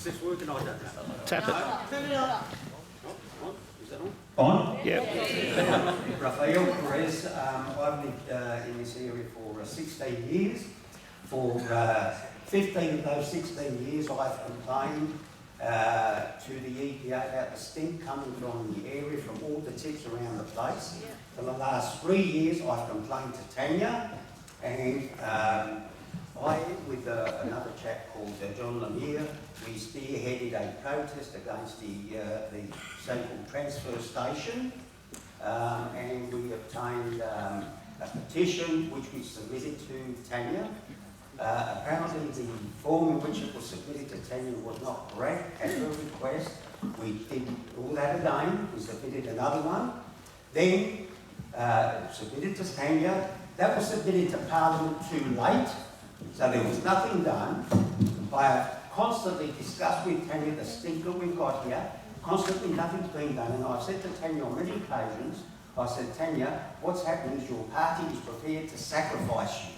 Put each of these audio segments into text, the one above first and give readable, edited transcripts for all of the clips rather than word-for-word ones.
Is this working? I don't know. Tap it. Turn it on. Is that on? On? Yeah. Rafael, Perez. I've lived in this area for 16 years. For 15 of those 16 years, I've complained to the EPA about the stink coming from the area, from all the tips around the place. For the last 3 years, I've complained to Tanya, and I, with another chap called John Lemire, we spearheaded a protest against the so-called transfer station, and we obtained a petition which we submitted to Tanya. Apparently the form in which it was submitted to Tanya was not correct. At her request, we did all that again. We submitted another one. Then submitted to Tanya. That was submitted to Parliament too late, so there was nothing done. I constantly discussed with Tanya the stinker we've got here. Constantly nothing's been done, and I've said to Tanya on many occasions, I said, Tanya, what's happening is your party is prepared to sacrifice you.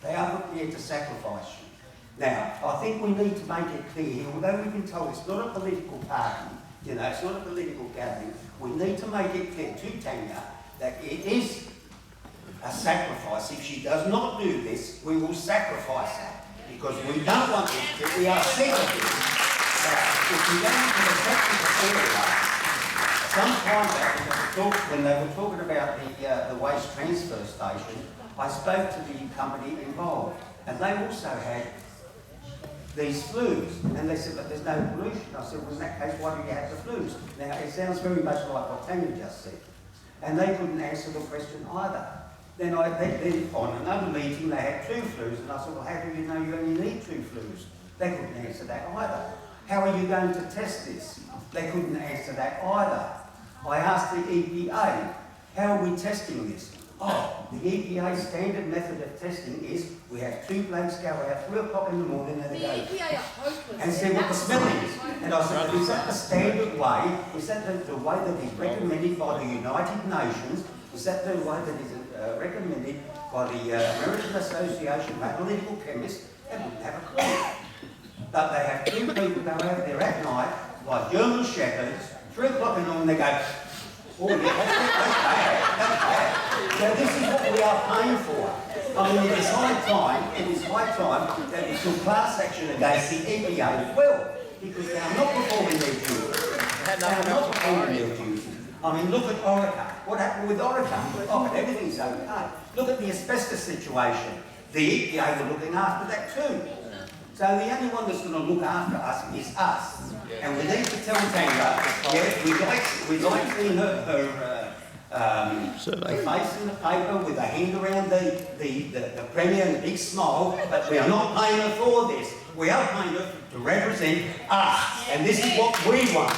They are prepared to sacrifice you. Now, I think we need to make it clear here, although we've been told it's not a political party, you know, it's not a political gathering, we need to make it clear to Tanya that it is a sacrifice. If she does not do this, we will sacrifice her, because we don't want this, we are sick of this. If you go into the technical formula, some time back, when they were talking about the waste transfer station, I spoke to the company involved, and they also had these flues, and they said, but there's no pollution. I said, well, in that case, why do you have the flues? Now, it sounds very much like what Tanya just said, and they couldn't answer the question either. Then on another meeting, they had 2 flues, and I said, well, how do you know you only need 2 flues? They couldn't answer that either. How are you going to test this? They couldn't answer that either. I asked the EPA, how are we testing this? Oh, the EPA standard method of testing is we have 2 blokes go out 3 o'clock in the morning and they go and see what the smell is. And I said, is that the standard way? Is that the way that is recommended by the United Nations? Is that the way that is recommended by the American Association of Analytical Chemists? They wouldn't have a clue. But they have 2 people go out there at night, like German shepherds, 3 o'clock in the morning, they go, oh yeah, that's bad. So this is what we are paying for. I mean, it is high time that we took class action against the EPA as well, because they are not performing their duty. They are not performing their duty. I mean, look at Orica. What happened with Orica? Oh, but everything's okay. Look at the asbestos situation. The EPA were looking after that too. So the only one that's going to look after us is us. And we need to tell Tanya, yeah, we'd like seeing her face in the paper with her hand around the Premier and a big smile, but we are not paying her for this. We are paying her to represent us, and this is what we want.